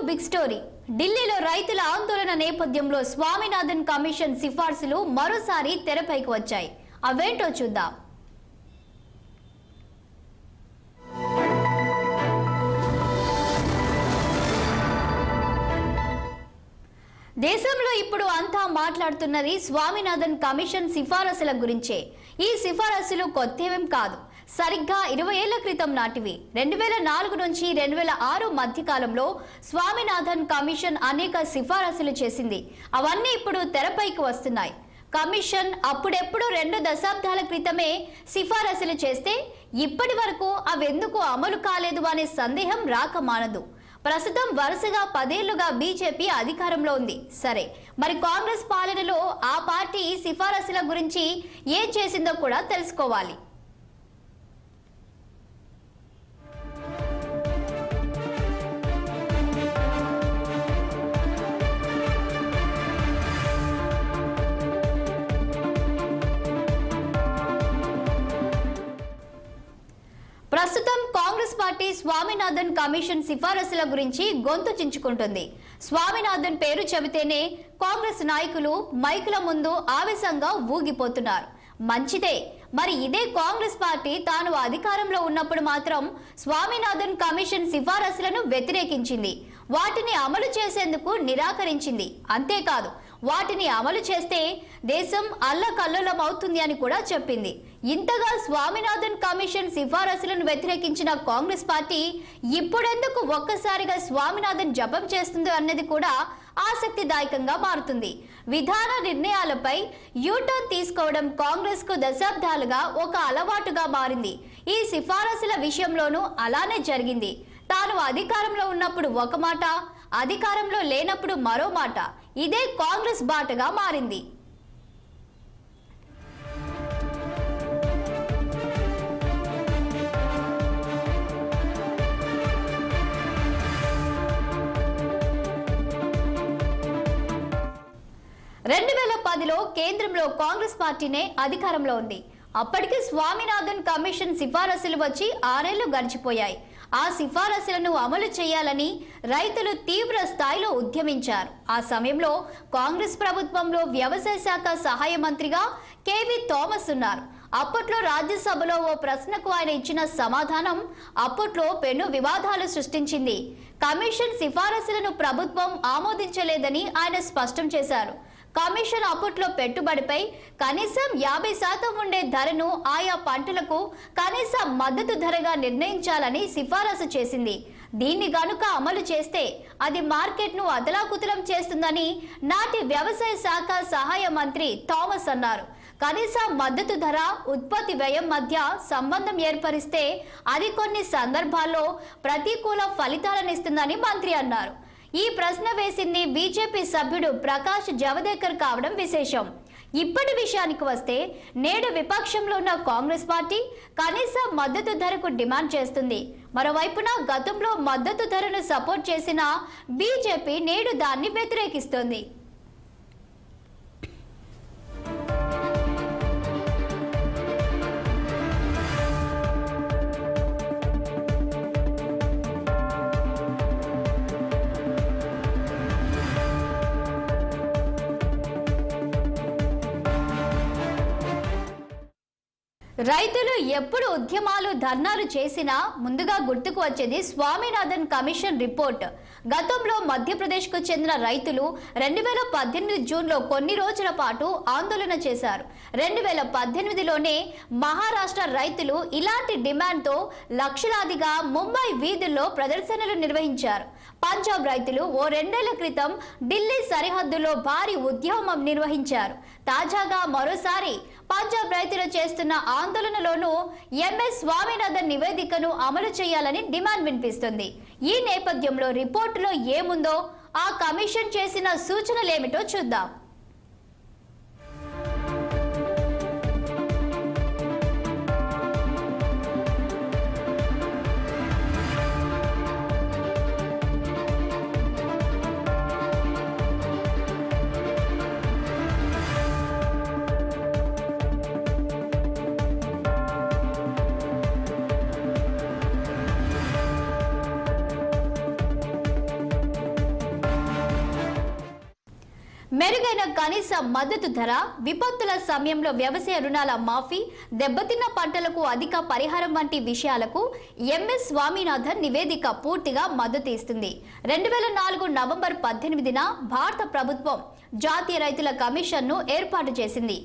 Big story. ఢిల్లీలో రైతుల ఆందోళన నేపథ్యంలో స్వామినాథన్ కమిషన్ సిఫార్సులు మరోసారి తెరపైకి వచ్చాయి. అవేంటో చూద్దాం. దేశంలో ఇప్పుడు అంతా మాట్లాడుతున్నది స్వామినాథన్ కమిషన్ సిఫారసుల గురించే. ఈ సిఫారసులు కొత్తవేం కాదు, సరిగ్గా 20 ఏళ్ల క్రితం నాటివి. 2004 నుంచి 2006 మధ్యకాలంలో స్వామినాథన్ కమిషన్ అనేక సిఫారసులు చేసింది. అవన్నీ ఇప్పుడు తెరపైకి వస్తున్నాయి. కమిషన్ అప్పుడెప్పుడు 2 దశాబ్దాల క్రితమే సిఫారసులు చేస్తే ఇప్పటి వరకు అవెందుకు అమలు కాలేదు అనే సందేహం రాక మానదు. ప్రస్తుతం వరుసగా 10 ఏళ్లుగా బీజేపీ అధికారంలో ఉంది. సరే, మరి కాంగ్రెస్ పాలనలో ఆ పార్టీ సిఫారసుల గురించి ఏం చేసిందో కూడా తెలుసుకోవాలి. ప్రస్తుతం కాంగ్రెస్ పార్టీ స్వామినాథన్ కమిషన్ సిఫారసుల గురించి గొంతు చించుకుంటుంది. స్వామినాథన్ పేరు చెబితేనే కాంగ్రెస్ నాయకులు మైకుల ముందు ఆవేశంగా ఊగిపోతున్నారు. మంచిదే, మరి ఇదే కాంగ్రెస్ పార్టీ తాను అధికారంలో ఉన్నప్పుడు మాత్రం స్వామినాథన్ కమిషన్ సిఫారసులను వ్యతిరేకించింది. వాటిని అమలు చేసేందుకు నిరాకరించింది. అంతేకాదు, వాటిని అమలు చేస్తే దేశం అల్లకల్లోలం అవుతుంది అని కూడా చెప్పింది. ఇంతగా స్వామినాథన్ కమిషన్ సిఫారసులను వ్యతిరేకించిన కాంగ్రెస్ పార్టీ ఇప్పుడెందుకు ఒక్కసారిగా స్వామినాథన్ జపం చేస్తుందో అన్నది కూడా ఆసక్తిదాయకంగా మారుతుంది. విధాన నిర్ణయాలపై యూటర్న్ తీసుకోవడం కాంగ్రెస్ కు దశాబ్దాలుగా ఒక అలవాటుగా మారింది. ఈ సిఫారసుల విషయంలోనూ అలానే జరిగింది. తాను అధికారంలో ఉన్నప్పుడు ఒక మాట, అధికారంలో లేనప్పుడు మరో మాట. ఇదే కాంగ్రెస్ బాటగా మారింది. కేంద్రంలో కాంగ్రెస్ పార్టీనే అధికారంలో ఉంది. అప్పటికి స్వామినాథన్ కమిషన్ సిఫారసులు వచ్చి 6 ఏళ్లు గడిచిపోయాయి. ఆ సిఫారసులను అమలు చేయాలని రైతులు తీవ్ర స్థాయిలో ఉద్యమించారు. ఆ సమయంలో కాంగ్రెస్ ప్రభుత్వంలో వ్యవసాయ శాఖ సహాయ మంత్రిగా కేవి థామస్ ఉన్నారు. అప్పట్లో రాజ్యసభలో ఓ ప్రశ్నకు ఆయన ఇచ్చిన సమాధానం అప్పట్లో పెను వివాదాలు సృష్టించింది. కమిషన్ సిఫారసులను ప్రభుత్వం ఆమోదించలేదని ఆయన స్పష్టం చేశారు. కమిషన్ అప్పట్లో పెట్టుబడిపై కనీసం 50% ఉండే ధరను ఆయా పంటలకు కనీస మద్దతు ధరగా నిర్ణయించాలని సిఫారసు చేసింది. దీన్ని గనుక అమలు చేస్తే అది మార్కెట్ను అదలాకుతలం చేస్తుందని నాటి వ్యవసాయ శాఖ సహాయ మంత్రి థామస్ అన్నారు. కనీస మద్దతు ధర, ఉత్పత్తి వ్యయం మధ్య సంబంధం ఏర్పరిస్తే అది కొన్ని సందర్భాల్లో ప్రతికూల ఫలితాలనిస్తుందని మంత్రి అన్నారు. ఈ ప్రశ్న వేసింది బీజేపీ సభ్యుడు ప్రకాష్ జవదేకర్ కావడం విశేషం. ఇప్పటి విషయానికి వస్తే నేడు విపక్షంలో ఉన్న కాంగ్రెస్ పార్టీ కనీస మద్దతు ధరకు డిమాండ్ చేస్తుంది. మరోవైపున గతంలో మద్దతు ధరను సపోర్ట్ చేసిన బీజేపీ నేడు దాన్ని వ్యతిరేకిస్తోంది. రైతులు ఎప్పుడు ఉద్యమాలు, ధర్నాలు చేసినా ముందుగా గుర్తుకు వచ్చేది స్వామినాథన్ కమిషన్ రిపోర్ట్. గతంలో మధ్యప్రదేశ్కు చెందిన రైతులు 2018 జూన్లో కొన్ని రోజుల పాటు ఆందోళన చేశారు. 2018లోనే మహారాష్ట్ర రైతులు ఇలాంటి డిమాండ్తో లక్షలాదిగా ముంబై వీధుల్లో ప్రదర్శనలు నిర్వహించారు. పంజాబ్ రైతులు ఓ 2 ఏళ్ల క్రితం ఢిల్లీ సరిహద్దులో భారీ ఉద్యమం నిర్వహించారు. తాజాగా మరోసారి పంజాబ్ రైతులు చేస్తున్న ఆందోళనలోనూ ఎంఎస్ స్వామినాథన్ నివేదికను అమలు చేయాలని డిమాండ్ వినిపిస్తుంది. ఈ నేపథ్యంలో రిపోర్టులో ఏముందో, ఆ కమిషన్ చేసిన సూచనలేమిటో చూద్దాం. మెరుగైన కనీస మద్దతు ధర, విపత్తుల సమయంలో వ్యవసాయ రుణాల మాఫీ, దెబ్బతిన్న పంటలకు అధిక పరిహారం వంటి విషయాలకు ఎంఎస్ స్వామినాథన్ నివేదిక పూర్తిగా మద్దతు ఇస్తుంది. 2004 నవంబర్ 18న భారత ప్రభుత్వం జాతీయ రైతుల కమిషన్ను ఏర్పాటు చేసింది.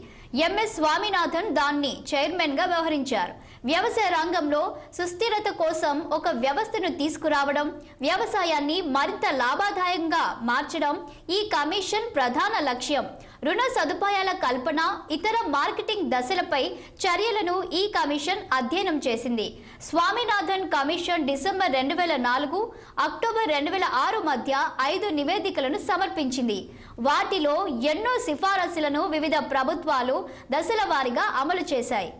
ఎంఎస్ స్వామినాథన్ దాన్ని చైర్మన్ గా వ్యవహరించారు. వ్యవసాయ రంగంలో సుస్థిరత కోసం ఒక వ్యవస్థను తీసుకురావడం, వ్యవసాయాన్ని మరింత లాభదాయకంగా మార్చడం ఈ కమిషన్ ప్రధాన లక్ష్యం. రుణ సదుపాయాల కల్పన, ఇతర మార్కెటింగ్ దశలపై చర్యలను ఈ కమిషన్ అధ్యయనం చేసింది. స్వామినాథన్ కమిషన్ డిసెంబర్ 2004, అక్టోబర్ 2006 మధ్య 5 నివేదికలను సమర్పించింది. వాటిలో ఎన్నో సిఫారసులను వివిధ ప్రభుత్వాలు దశల వారీగా అమలు చేశాయి.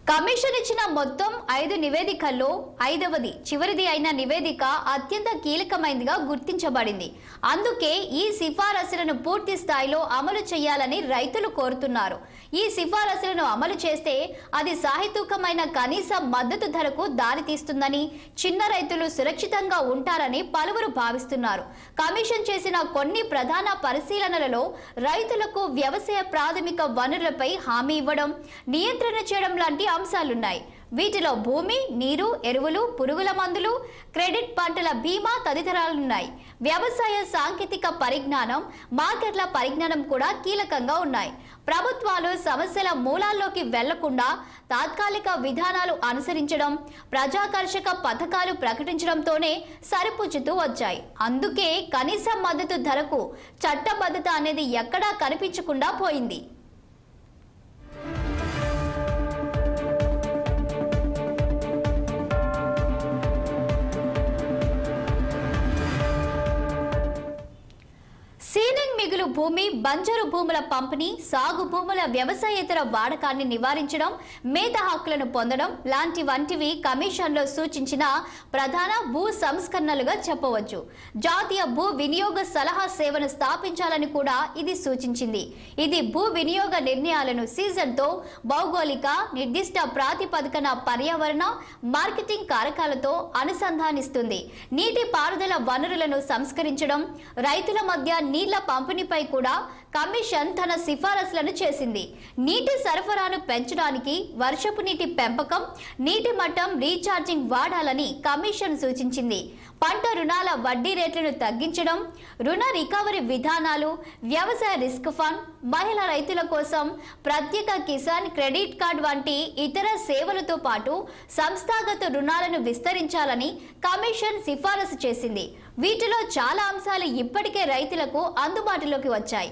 కమిషన్ ఇచ్చిన మొత్తం 5 నివేదికల్లో 5వది చివరిది అయిన నివేదిక అత్యంత కీలకమైనదిగా గుర్తించబడింది. అందుకే ఈ సిఫారసులను పూర్తి స్థాయిలో అమలు చేయాలని రైతులు కోరుతున్నారు. ఈ సిఫారసులను అమలు చేస్తే అది సహేతుకమైన కనీస మద్దతు ధరకు దారితీస్తుందని, చిన్న రైతులు సురక్షితంగా ఉంటారని పలువురు భావిస్తున్నారు. కమిషన్ చేసిన కొన్ని ప్రధాన పరిశీలనలలో రైతులకు వ్యవసాయ ప్రాథమిక వనరులపై హామీ ఇవ్వడం, నియంత్రణ చేయడం లాంటి అంశాలున్నాయి. వీటిలో భూమి, నీరు, ఎరువులు, పురుగుల మందులు, క్రెడిట్, పంటల బీమా తదితరాలున్నాయి. వ్యవసాయ సాంకేతిక పరిజ్ఞానం, మార్కెట్ల పరిజ్ఞానం కూడా కీలకంగా ఉన్నాయి. ప్రభుత్వాలు సమస్యల మూలాల్లోకి వెళ్లకుండా తాత్కాలిక విధానాలు అనుసరించడం, ప్రజాకర్షక పథకాలు ప్రకటించడంతోనే సరిపుచ్చుతూ వచ్చాయి. అందుకే కనీస మద్దతు ధరకు చట్టబద్ధత అనేది ఎక్కడా కనిపించకుండా పోయింది. సీలింగ్ మిగులు భూమి, బంజరు భూముల పంపిణీ, సాగు భూముల వ్యవసాయేతర వాడకాన్ని నివారించడం, మేత హక్కులను పొందడం వంటివి కమిషన్లో సూచించిన ప్రధాన భూ సంస్కరణలుగా చెప్పవచ్చు. జాతీయ భూ వినియోగ సలహా సేవను స్థాపించాలని కూడా ఇది సూచించింది. ఇది భూ వినియోగ నిర్ణయాలను సీజన్తో, భౌగోళిక, నిర్దిష్ట ప్రాతిపదికన పర్యావరణ, మార్కెటింగ్ కారకాలతో అనుసంధానిస్తుంది. నీటి పారుదల వనరులను సంస్కరించడం, రైతుల మధ్య నీళ్ల పంపిణీపై కూడా కమిషన్ తన సిఫారసులను చేసింది. నీటి సరఫరాను పెంచడానికి వర్షపు నీటి పెంపకం, నీటి మట్టం రీఛార్జింగ్ వాడాలని కమిషన్ సూచించింది. పంట రుణాల వడ్డీ రేట్లను తగ్గించడం, రుణ రికవరీ విధానాలు, వ్యవసాయ రిస్క్ ఫండ్, మహిళా రైతుల కోసం ప్రత్యేక కిసాన్ క్రెడిట్ కార్డ్ వంటి ఇతర సేవలతో పాటు సంస్థాగత రుణాలను విస్తరించాలని కమిషన్ సిఫారసు చేసింది. వీటిలో చాలా అంశాలు ఇప్పటికే రైతులకు అందుబాటులోకి వచ్చాయి.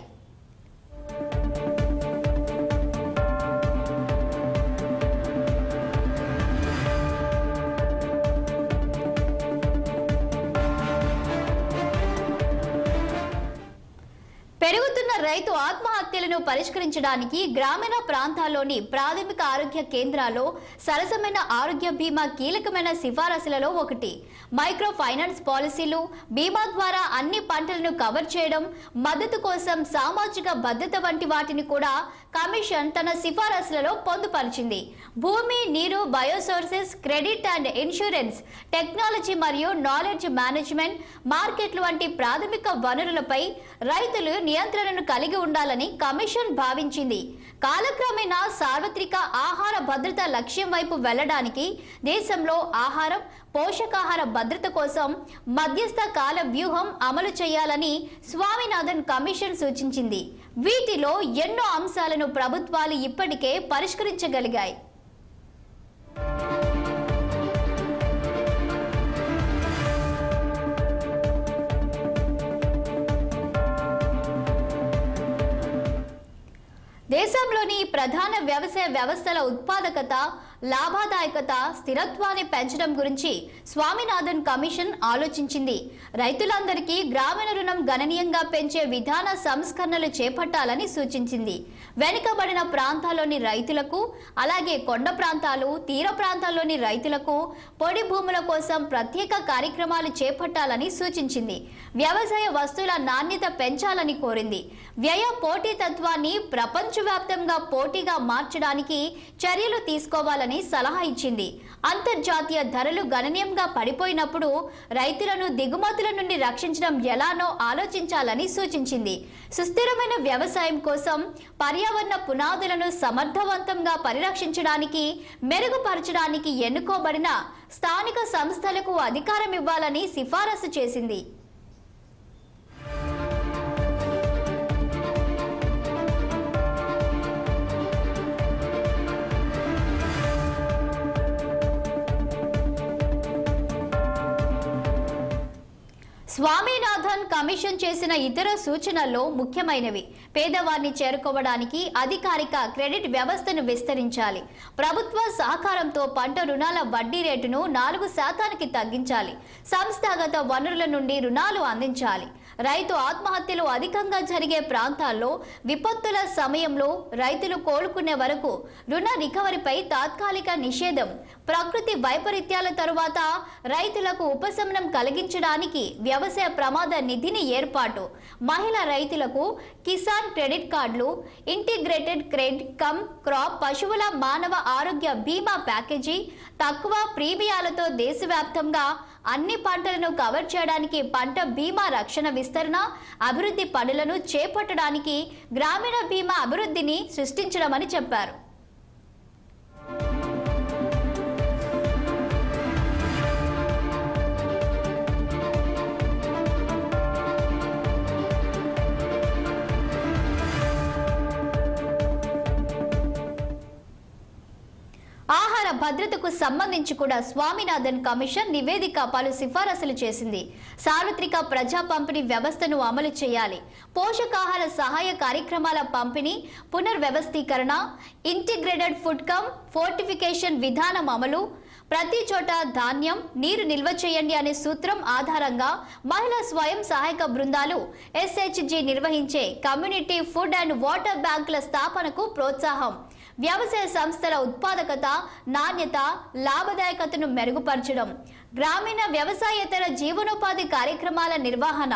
పెరుగుతున్న రైతు ఆత్మహత్యలను పరిష్కరించడానికి గ్రామీణ ప్రాంతాల్లోని ప్రాథమిక ఆరోగ్య కేంద్రాల్లో సరసమైన ఆరోగ్య బీమా కీలకమైన సిఫారసులలో ఒకటి. మైక్రో ఫైనాన్స్ పాలసీలు, బీమా ద్వారా అన్ని పంటలను కవర్ చేయడం, మద్దతు కోసం సామాజిక భద్రత వంటి వాటిని కూడా కమిషన్ తన సిఫారసులలో పొందుపరిచింది. భూమి, నీరు, బయోసోర్సెస్, క్రెడిట్ అండ్ ఇన్సూరెన్స్, టెక్నాలజీ మరియు నాలెడ్జ్ మేనేజ్మెంట్, మార్కెట్లు వంటి ప్రాథమిక వనరులపై రైతులు నియంత్రణను కలిగి ఉండాలని కమిషన్ భావించింది. కాలక్రమేణా సార్వత్రిక ఆహార భద్రత లక్ష్యం వైపు వెళ్లడానికి దేశంలో ఆహారం, పోషకాహార భద్రత కోసం మధ్యస్థ కాల వ్యూహం అమలు చేయాలని స్వామినాథన్ కమిషన్ సూచించింది. వీటిలో ఎన్నో అంశాలను ప్రభుత్వాలు ఇప్పటికే పరిష్కరించగలిగాయి. దేశంలోని ప్రధాన వ్యవసాయ వ్యవస్థల ఉత్పాదకత లాభదాయకత, స్థిరత్వాన్ని పెంచడం గురించి స్వామినాథన్ కమిషన్ ఆలోచించింది. రైతులందరికీ గ్రామీణ రుణం గణనీయంగా పెంచే విధాన సంస్కరణలు చేపట్టాలని సూచించింది. వెనుకబడిన ప్రాంతాల్లోని రైతులకు, అలాగే కొండ ప్రాంతాలు, తీర ప్రాంతాల్లోని రైతులకు పొడి భూముల కోసం ప్రత్యేక కార్యక్రమాలు చేపట్టాలని సూచించింది. వ్యవసాయ వస్తువుల నాణ్యత పెంచాలని కోరింది. వ్యయ పోటీతత్వాన్ని ప్రపంచవ్యాప్తంగా పోటీగా మార్చడానికి చర్యలు తీసుకోవాలని సలహా ఇచ్చింది. అంతర్జాతీయ ధరలు గణనీయంగా పడిపోయినప్పుడు రైతులను దిగుమతుల నుండి రక్షించడం ఎలానో ఆలోచించాలని సూచించింది. సుస్థిరమైన వ్యవసాయం కోసం పర్యావరణ పునాదులను సమర్థవంతంగా పరిరక్షించడానికి, మెరుగుపరచడానికి ఎన్నుకోబడిన స్థానిక సంస్థలకు అధికారం ఇవ్వాలని సిఫారసు చేసింది. స్వామినాథన్ కమిషన్ చేసిన ఇతర సూచనల్లో ముఖ్యమైనవి: పేదవారిని చేరుకోవడానికి అధికారిక క్రెడిట్ వ్యవస్థను విస్తరించాలి. ప్రభుత్వ సహకారంతో పంట రుణాల వడ్డీ రేటును 4% తగ్గించాలి. సంస్థాగత వనరుల నుండి రుణాలు అందించాలి. రైతు ఆత్మహత్యలు అధికంగా జరిగే ప్రాంతాల్లో విపత్తుల సమయంలో రైతులు కోలుకునే వరకు రుణ రికవరీపై తాత్కాలిక నిషేధం. ప్రకృతి వైపరీత్యాల తరువాత రైతులకు ఉపశమనం కలిగించడానికి వ్యవసాయ ప్రమాద నిధిని ఏర్పాటు. మహిళా రైతులకు కిసాన్ క్రెడిట్ కార్డులు, ఇంటిగ్రేటెడ్ క్రెడిట్ కమ్ క్రాప్ పశువుల మానవ ఆరోగ్య బీమా ప్యాకేజీ, తక్కువ ప్రీమియాలతో దేశవ్యాప్తంగా అన్ని పంటలను కవర్ చేయడానికి పంట బీమా రక్షణ విస్తరణ, అభివృద్ధి పనులను చేపట్టడానికి గ్రామీణ బీమా అభివృద్ధిని సృష్టించడమని చెప్పారు. ఆహార భద్రతకు సంబంధించి కూడా స్వామినాథన్ కమిషన్ నివేదిక పలు సిఫారసులు చేసింది. సార్వత్రిక ప్రజా పంపిణీ వ్యవస్థను అమలు చేయాలి. పోషకాహార సహాయ కార్యక్రమాల పంపిణీ పునర్వ్యవస్థీకరణ, ఇంటిగ్రేటెడ్ ఫుడ్ కమ్ ఫోర్టిఫికేషన్ విధానం అమలు, ప్రతి చోట ధాన్యం, నీరు నిల్వ చేయండి అనే సూత్రం ఆధారంగా మహిళా స్వయం సహాయక బృందాలు SHG నిర్వహించే కమ్యూనిటీ ఫుడ్ అండ్ వాటర్ బ్యాంకుల స్థాపనకు ప్రోత్సాహం. వ్యవసాయ సంస్థల ఉత్పాదకత, నాణ్యత, లాభదాయకతను మెరుగుపరచడం. గ్రామీణ వ్యవసాయేతర జీవనోపాధి కార్యక్రమాల నిర్వహణ.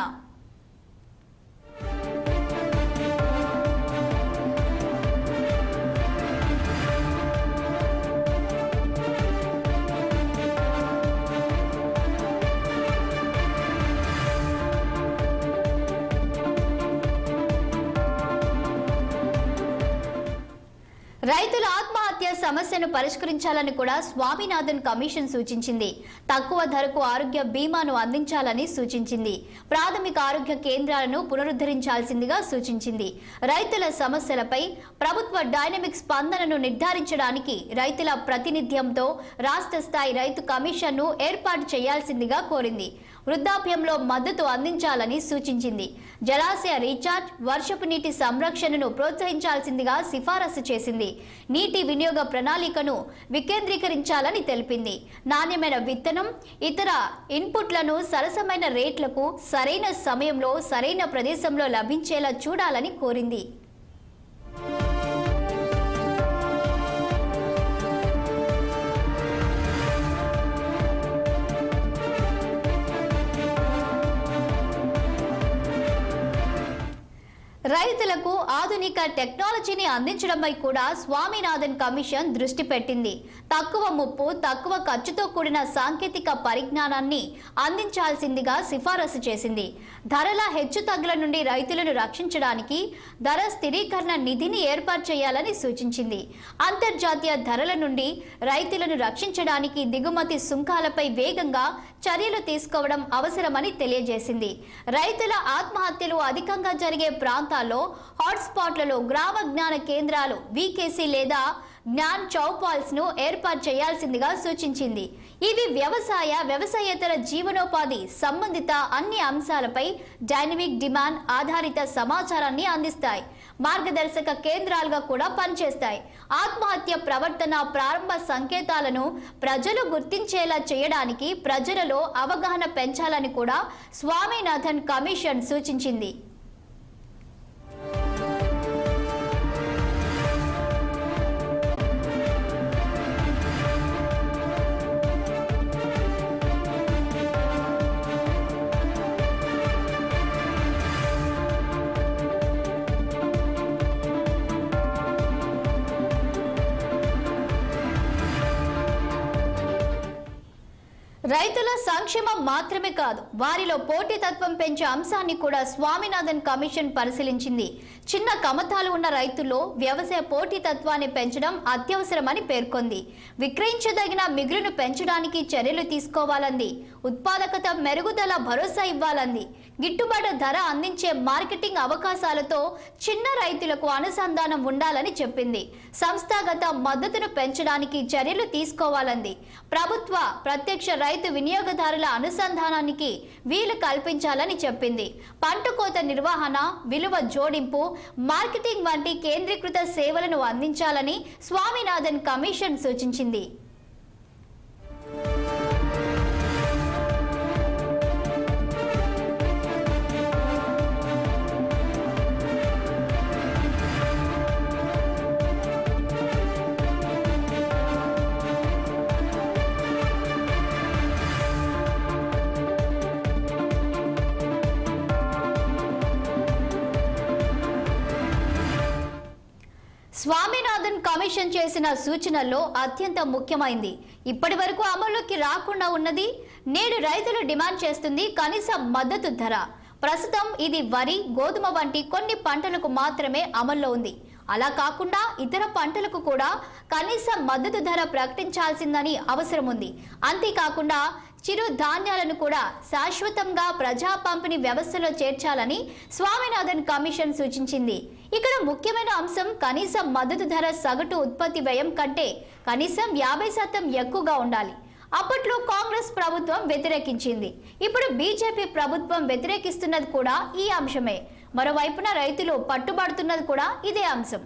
రైతుల ఆత్మహత్య సమస్యను పరిష్కరించాలని కూడా స్వామినాథన్ కమిషన్ సూచించింది. తక్కువ ధరకు ఆరోగ్య బీమాను అందించాలని సూచించింది. ప్రాథమిక ఆరోగ్య కేంద్రాలను పునరుద్ధరించాల్సిందిగా సూచించింది. రైతుల సమస్యలపై ప్రభుత్వ డైనమిక్ స్పందనను నిర్ధారించడానికి రైతుల ప్రాతినిధ్యంతో రాష్ట్ర స్థాయి రైతు కమిషన్ను ఏర్పాటు చేయాల్సిందిగా కోరింది. వృద్ధాప్యంలో మద్దతు అందించాలని సూచించింది. జలాశయ రీఛార్జ్, వర్షపు నీటి సంరక్షణను ప్రోత్సహించాల్సిందిగా సిఫారసు చేసింది. నీటి వినియోగ ప్రణాళికను వికేంద్రీకరించాలని తెలిపింది. నాణ్యమైన విత్తనం, ఇతర ఇన్పుట్లను సరసమైన రేట్లకు సరైన సమయంలో సరైన ప్రదేశంలో లభించేలా చూడాలని కోరింది. రైతులకు ఆధునిక టెక్నాలజీని అందించడంపై కూడా స్వామినాథన్ కమిషన్ దృష్టి పెట్టింది. తక్కువ ముప్పు, తక్కువ ఖర్చుతో కూడిన సాంకేతిక పరిజ్ఞానాన్ని అందించాల్సిందిగా సిఫారసు చేసింది. ధరల హెచ్చుతగ్గుల నుండి రైతులను రక్షించడానికి ధర స్థిరీకరణ నిధిని ఏర్పాటు చేయాలని సూచించింది. అంతర్జాతీయ ధరల నుండి రైతులను రక్షించడానికి దిగుమతి సుంకాలపై వేగంగా చర్యలు తీసుకోవడం అవసరమని తెలియజేసింది. రైతుల ఆత్మహత్యలు అధికంగా జరిగే ప్రాంతాల్లో హాట్స్పాట్లలో గ్రామ జ్ఞాన కేంద్రాలు VKC లేదా జ్ఞాన్ చౌపాల్స్ ను ఏర్పాటు చేయాల్సిందిగా సూచించింది. ఇవి వ్యవసాయేతర జీవనోపాధి సంబంధిత అన్ని అంశాలపై డైనమిక్ డిమాండ్ ఆధారిత సమాచారాన్ని అందిస్తాయి. మార్గదర్శక కేంద్రాలుగా కూడా పనిచేస్తాయి. ఆత్మహత్య ప్రవర్తన ప్రారంభ సంకేతాలను ప్రజలు గుర్తించేలా చేయడానికి ప్రజలలో అవగాహన పెంచాలని కూడా స్వామినాథన్ కమిషన్ సూచించింది. రైతుల సంక్షేమం మాత్రమే కాదు, వారిలో పోటీతత్వం పెంచే అంశాన్ని కూడా స్వామినాథన్ కమిషన్ పరిశీలించింది. చిన్న కమతాలు ఉన్న రైతుల్లో వ్యవసాయ పోటీతత్వాన్ని పెంచడం అత్యవసరమని పేర్కొంది. విక్రయించదగిన మిగులును పెంచడానికి చర్యలు తీసుకోవాలంది. ఉత్పాదకత మెరుగుదల భరోసా ఇవ్వాలంది. గిట్టుబాటు ధర అందించే మార్కెటింగ్ అవకాశాలతో చిన్న రైతులకు అనుసంధానం ఉండాలని చెప్పింది. సంస్థాగత మద్దతును పెంచడానికి చర్యలు తీసుకోవాలంది. ప్రభుత్వ ప్రత్యక్ష రైతు వినియోగదారుల అనుసంధానానికి వీలు కల్పించాలని చెప్పింది. పంట కోత నిర్వహణ, విలువ జోడింపు, మార్కెటింగ్ వంటి కేంద్రీకృత సేవలను అందించాలని స్వామినాథన్ కమిషన్ సూచించింది. స్వామినాథన్ కమిషన్ చేసిన సూచనల్లో అత్యంత ముఖ్యమైంది, ఇప్పటి వరకు అమల్లోకి రాకుండా ఉన్నది, నేడు రైతులు డిమాండ్ చేస్తుంది కనీస మద్దతు ధర. ప్రస్తుతం ఇది వరి, గోధుమ వంటి కొన్ని పంటలకు మాత్రమే అమల్లో ఉంది. అలా కాకుండా ఇతర పంటలకు కూడా కనీస మద్దతు ధర ప్రకటించాల్సిందని అవసరం ఉంది. అంతేకాకుండా చిరు ధాన్యాలను కూడా శాశ్వతంగా ప్రజా పంపిణీ వ్యవస్థలో చేర్చాలని స్వామినాథన్ కమిషన్ సూచించింది. ఇక్కడ ముఖ్యమైన అంశం కనీస మద్దతు ధర సగటు ఉత్పత్తి వ్యయం కంటే కనీసం 50% ఎక్కువగా ఉండాలి. అప్పట్లో కాంగ్రెస్ ప్రభుత్వం వ్యతిరేకించింది. ఇప్పుడు బీజేపీ ప్రభుత్వం వ్యతిరేకిస్తున్నది కూడా ఈ అంశమే. మరోవైపున రైతులు పట్టుబడుతున్నది కూడా ఇదే అంశం.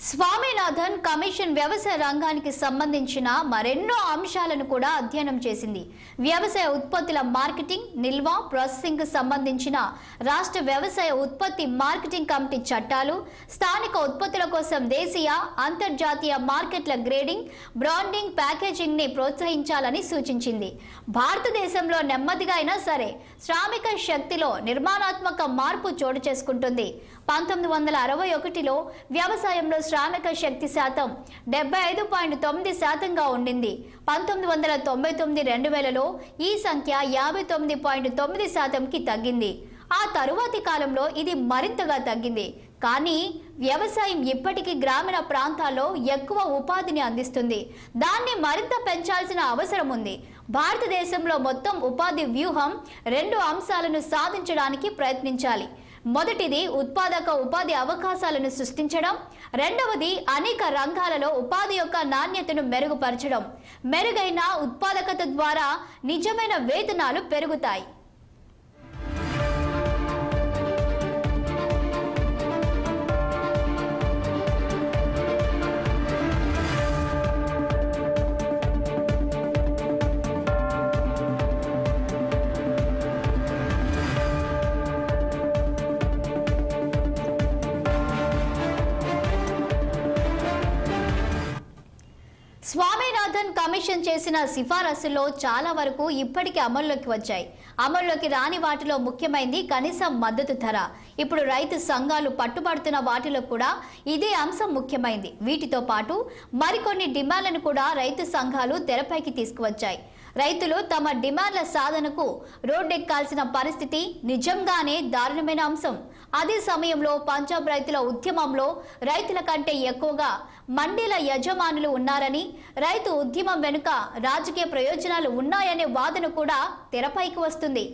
స్వామినాథన్ కమిషన్ వ్యవసాయ రంగానికి సంబంధించిన మరెన్నో అంశాలను కూడా అధ్యయనం చేసింది. వ్యవసాయ ఉత్పత్తుల మార్కెటింగ్, నిల్వ, ప్రాసెసింగ్ కు సంబంధించిన రాష్ట్ర వ్యవసాయ ఉత్పత్తి మార్కెటింగ్ కమిటీ చట్టాలు, స్థానిక ఉత్పత్తుల కోసం దేశీయ, అంతర్జాతీయ మార్కెట్ల గ్రేడింగ్, బ్రాండింగ్, ప్యాకేజింగ్ ని ప్రోత్సహించాలని సూచించింది. భారతదేశంలో నెమ్మదిగా అయినా సరే శ్రామిక శక్తిలో నిర్మాణాత్మక మార్పు చోటు చేసుకుంటుంది. 1961లో వ్యవసాయంలో శ్రామిక శక్తి శాతం 75.9%గా ఉండింది. 1999-2000లో ఈ సంఖ్య 59.9%కి తగ్గింది. ఆ తరువాతి కాలంలో ఇది మరింతగా తగ్గింది. కానీ వ్యవసాయం ఇప్పటికీ గ్రామీణ ప్రాంతాల్లో ఎక్కువ ఉపాధిని అందిస్తుంది. దాన్ని మరింత పెంచాల్సిన అవసరం ఉంది. భారతదేశంలో మొత్తం ఉపాధి వ్యూహం 2 అంశాలను సాధించడానికి ప్రయత్నించాలి. మొదటిది ఉత్పాదక ఉపాధి అవకాశాలను సృష్టించడం, రెండవది అనేక రంగాలలో ఉపాధి యొక్క నాణ్యతను మెరుగుపరచడం. మెరుగైన ఉత్పాదకత ద్వారా నిజమైన వేతనాలు పెరుగుతాయి. స్వామినాథన్ కమిషన్ చేసిన సిఫారసుల్లో చాలా వరకు ఇప్పటికే అమల్లోకి వచ్చాయి. అమల్లోకి రాని వాటిలో ముఖ్యమైనది కనీస మద్దతు ధర. ఇప్పుడు రైతు సంఘాలు పట్టుబడుతున్న వాటిలో కూడా ఇదే అంశం ముఖ్యమైనది. వీటితో పాటు మరికొన్ని డిమాండ్లను కూడా రైతు సంఘాలు తెరపైకి తీసుకువచ్చాయి. రైతులు తమ డిమాండ్ల సాధనకు రోడ్డెక్కాల్సిన పరిస్థితి నిజంగానే దారుణమైన అంశం. అదే సమయంలో పంజాబ్ రైతుల ఉద్యమంలో రైతుల కంటే ఎక్కువగా మండీల యజమానులు ఉన్నారని, రైతు ఉద్యమం వెనుక రాజకీయ ప్రయోజనాలు ఉన్నాయనే వాదన కూడా తెరపైకి వస్తుంది.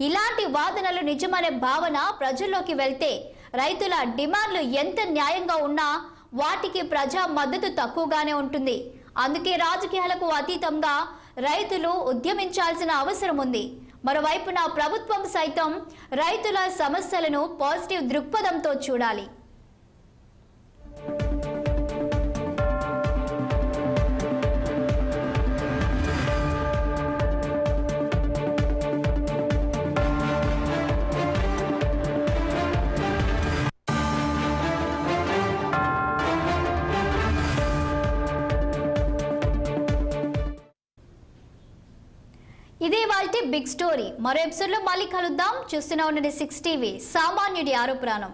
ఇలాంటి వాదనలు నిజమనే భావన ప్రజల్లోకి వెళ్తే రైతుల డిమాండ్లు ఎంత న్యాయంగా ఉన్నా వాటికి ప్రజా మద్దతు తక్కువగానే ఉంటుంది. అందుకే రాజకీయాలకు అతీతంగా రైతులు ఉద్యమించాల్సిన అవసరం ఉంది. మరోవైపున ప్రభుత్వం సైతం రైతుల సమస్యలను పాజిటివ్ దృక్పథంతో చూడాలి. ఇదే వాళ్ళ బిగ్ స్టోరీ. మరో ఎపిసోడ్లో మళ్ళీ కలుద్దాం. చూస్తూనే ఉండండి 6 టీవీ, సామాన్యుడి ఆరో ప్రాణం.